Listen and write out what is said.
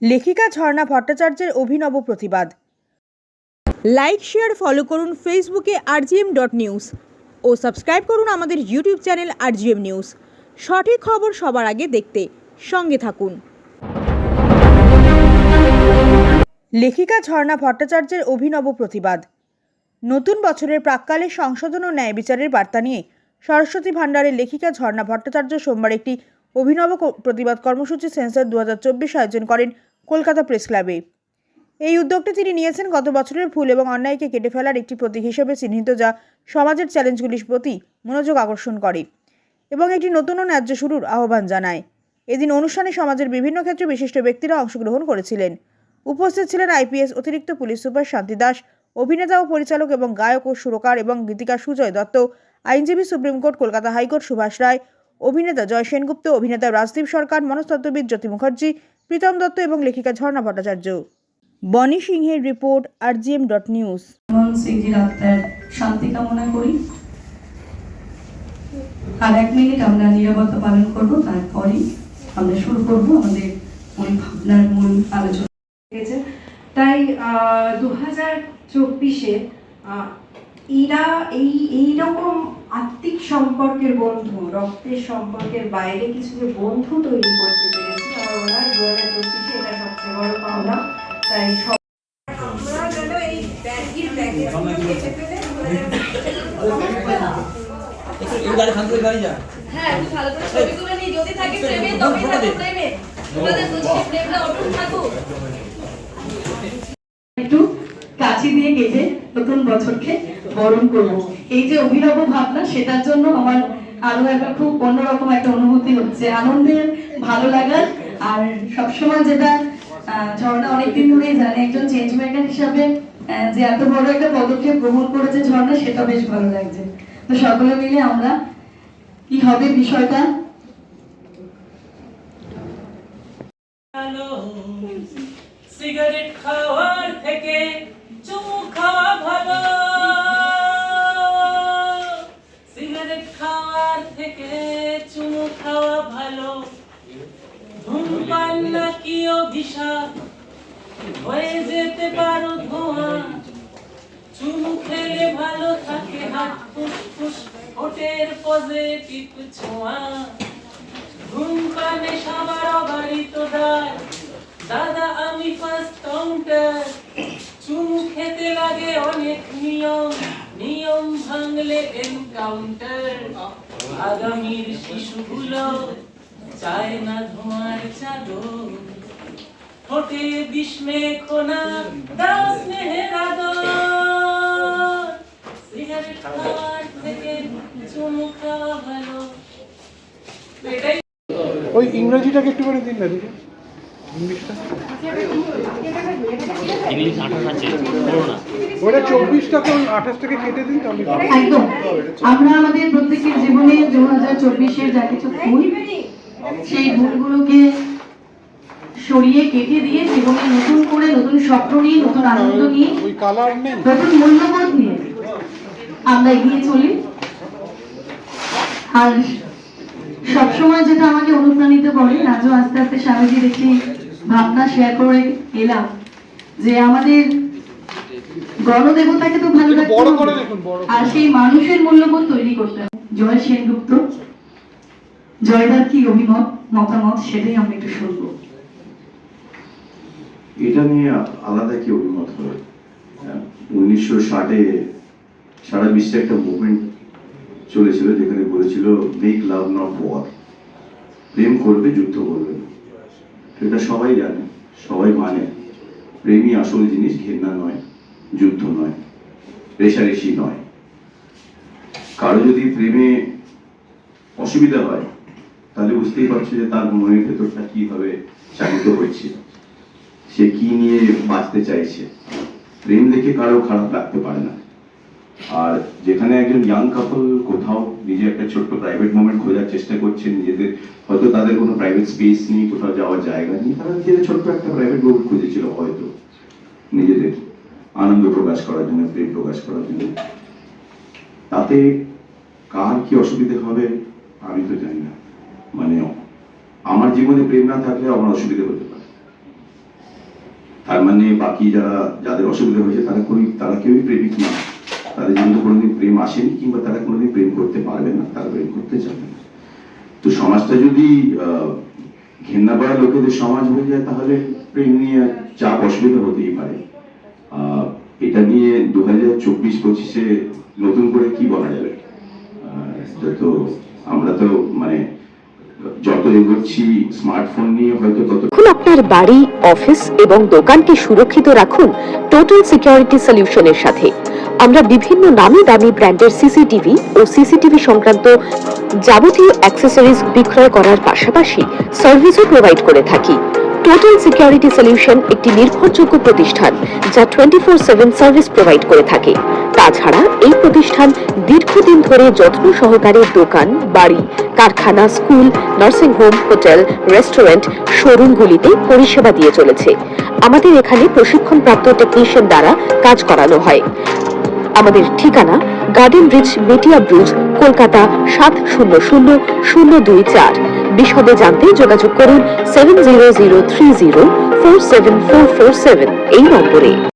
লেখিকা ঝর্ণা ভট্টাচার্যের অভিনব প্রতিবাদ। লাইক শেয়ার ফলো করুন ফেসবুকে rgm.news ও সাবস্ক্রাইব করুন আমাদের ইউটিউব চ্যানেল rgm নিউজ। সঠিক খবর সবার আগে দেখতে সঙ্গে থাকুন। লেখিকা ঝর্ণা ভট্টাচার্যের অভিনব প্রতিবাদ। নতুন বছরের প্রাক্কালে সংশোধন ও ন্যায় বিচারের বার্তা নিয়ে সরস্বতী ভান্ডারের লেখিকা ঝর্ণা ভট্টাচার্য সোমবার একটি অভিনব প্রতিবাদ কর্মসূচি সেন্সর 2024 আয়োজন করেন কলকাতা প্রেস ক্লাবে। এই উদ্যোগটি তিনি নিয়েছেন গত বছরের ভুল এবং অন্যায়কে কেটে ফেলার একটি প্রতীক হিসেবে চিহ্নিত, যা সমাজের চ্যালেঞ্জগুলির প্রতি মনোযোগ আকর্ষণ করে এবং একটি নতুন ও ন্যায্য শুরুর আহ্বান জানায়। এদিন অনুষ্ঠানে সমাজের বিভিন্ন ক্ষেত্রে বিশিষ্ট ব্যক্তিরা অংশগ্রহণ করেছিলেন। উপস্থিত ছিলেন আইপিএস অতিরিক্ত পুলিশ সুপার শান্তি দাস, অভিনেতা ও পরিচালক এবং গায়ক ও সুরকার এবং গীতিকার সুজয় দত্ত, আইনজীবী supreme court Kolkata high court Subhash Roy, অভিনেতা জয় সেনগুপ্ত, অভিনেতা রাজদীপ সরকার, মনস্তত্ত্ববিদ জ্যোতি মুখার্জি, প্রীতম দত্ত এবং লেখিকা ঝর্ণা ভট্টাচার্য। বনি সিংহের রিপোর্ট, rgm.news। সিংজির আত্মার শান্তি কামনা করি। আর 1 মিনিট আমরা নীরবতা পালন করব, তারপরে আমরা শুরু করব আমাদের মূল ভাবনার মূল আলোচনা। তাই 2024-এ এরা এইরকম আত্মিক সম্পর্কের বন্ধু, রক্তের সম্পর্কের বাইরে কিছু যে বন্ধু তৈরি করতে পেরেছে, আমার মনে হয় 2024-এ এটা সবচেয়ে বড় পাওনা। তাই আমরা যেন এই ব্যাগের হ্যাঁ, ভালো করে ছবি তুলে নিই। যদি থাকে প্রেমে তবেই থাকো প্রেমে। তোমাদের বুঝি প্রেমটা অটুট থাকুক। একটু কাছি দিয়ে কেটে নতুন বছরকে বরণ করব। এই যে অভিনব ভাবনা, সেটার জন্য আমার আরো একবার খুব অন্যরকম একটা অনুভূতি হচ্ছে, আনন্দের, ভালো লাগার। আর সবসময় যেটা ঝর্ণা অনেকদিন ধরেই জানে, একজন চেঞ্জ মেকার হিসাবে যে এত বড় একটা পদক্ষেপ গ্রহণ করেছে ঝর্ণা, সেটা বেশ ভালো লাগছে। তো সকলে মিলে আমরা কি হবে বিষয়টা সিগারেট খাওয়ার থেকে চুমু খাওয়া ভালো, সিগারেট খাওয়ার থেকে চুমু খাওয়া ভালো। ধূমপান নাকি অভিশাপ, হয়ে যেতে পারো ধোঁয়া। চুমু খেলে ভালো থাকে হাত, ফুসফুস, ওঠের পজিটিভ ছোঁয়া। ধূমপানে সবার অবারিত দ্বার, দাদা আমি ফার্স্ট কাউন্টার। চুমু খেতে লাগে অনেক নিয়ম, নিয়ম ভাঙলে এনকাউন্টার। আগামীর শিশুগুলো চায় না ধোঁয়ার চাদর, ঠোঁটে বিস্মে খোনা দাও স্নেহের আদর। সিগারেট খাওয়ার থেকে চুমু খাওয়া ভালো। এটাই ওই ইংরেজিটাকে একটু করে দিন না, দেখে ইংলিশটা। ইংলিশ 28 আছে, বলো না। ওটা 24টাকে 28 থেকে কেটে দিন তাহলে। একদম আমরা আমাদের প্রত্যেকের জীবনে 2024-এর যা কিছু ভুল, সেই ভুলগুলোকে সরিয়ে কেটে দিয়ে জীবনে নতুন করে নতুন স্বপ্ন নিয়ে, নতুন আনন্দ নিয়ে, ওই কালার নেই, নতুন মূল্যবোধ নিয়ে আমরা এগিয়ে চলি। আর সবসময় যেটা আমাকে অনুপ্রাণিত করে, আজও আস্তে আস্তে স্বামীজির একটি ভাবনা শেয়ার করে এলাম, যে আমাদের গণদেবতাকে তো ভালো রাখতে হবে, আর সেই মানুষের মূল্যবোধ তৈরি করতে হবে। জয় সেনগুপ্ত, জয়দার কি মতামত, সেটাই আমরা একটু শুনবো। এটা নিয়ে আলাদা কি অভিমত হবে? 1960-এ সারা বিশ্বে একটা মুভমেন্ট চলেছিল, যেখানে বলেছিল মেক লাভ নট ওয়ার, প্রেম করবে, যুদ্ধ করবে না। এটা সবাই জানে, সবাই মানে, প্রেমই আসল জিনিস, ঘেন্না নয়, যুদ্ধ নয়, রেশারেশি নয়। কারো যদি প্রেমে অসুবিধা হয়, তাহলে বুঝতেই পারছো যে তার মনের ভেতরটা কিভাবে চালিত হচ্ছে, সে কি নিয়ে বাঁচতে চাইছে। প্রেম দেখে কারো খারাপ লাগতে পারে না। আর যেখানে একজন ইয়াং কাপল কোথাও নিজে একটা ছোট্ট প্রাইভেট মোমেন্ট খোঁজার চেষ্টা করছেন, নিজেদের হয়তো তাদের কোনো প্রাইভেট স্পেস নেই, কোথাও যাওয়ার জায়গা নেই, তারা নিজেদের ছোট্ট একটা প্রাইভেট মোমেন্ট খুঁজেছিল, হয়তো নিজেদের আনন্দ প্রকাশ করার জন্য, প্রেম প্রকাশ করার জন্য। তাতে কার কি অসুবিধা হবে আমি তো জানি না। মানে আমার জীবনে প্রেম না থাকলে আমার অসুবিধা হতে পারে, তার মানে বাকি যাদের অসুবিধা হয়েছে তারা কেউই প্রেমিক না, তাদের জন্য কোনোদিন প্রেম আসেনি, কিংবা তারা কোনোদিন প্রেম করতে পারবে না, তারা প্রেম করতে চাবে না। তো সমাজটা যদি ঘেন্না পাড়া লোকেদের সমাজ হয়ে যায়, তাহলে প্রেম নিয়ে চাপ অসুবিধা হতেই পারে। এটা নিয়ে 2024-25-এ নতুন করে কি বলা যাবে? তো আমরা তো মানে যত এগোচ্ছি স্মার্টফোন নিয়ে হয়তো তত। এখন আপনার বাড়ি, অফিস এবং দোকানকে সুরক্ষিত রাখুন টোটাল সিকিউরিটি সলিউশনের সাথে। আমরা বিভিন্ন নামি দামি ব্র্যান্ডের সিসিটিভি ও সিসিটিভি সংক্রান্ত যাবতীয় অ্যাক্সেসরিজ বিক্রয় করার পাশাপাশি সার্ভিসও প্রোভাইড করে থাকি। টোটাল সিকিউরিটি সলিউশন একটি নির্ভরযোগ্য প্রতিষ্ঠান যা 24/7 সার্ভিস প্রোভাইড করে থাকে। তাছাড়া এই প্রতিষ্ঠান দীর্ঘদিন ধরে যত্ন সহকারে দোকান, বাড়ি, কারখানা, school, nursing home, hotel, restaurant, শোরুমগুলিতে পরিষেবা দিয়ে চলেছে। আমাদের এখানে প্রশিক্ষণপ্রাপ্ত টেকনিশিয়ান দ্বারা কাজ করানো হয়। আমাদের ঠিকানা গার্ডেন ব্রিজ, মেটিয়া ব্রিজ, কলকাতা 700024। বিশদে জানতে যোগাযোগ করুন 7003047447 এই নম্বরে।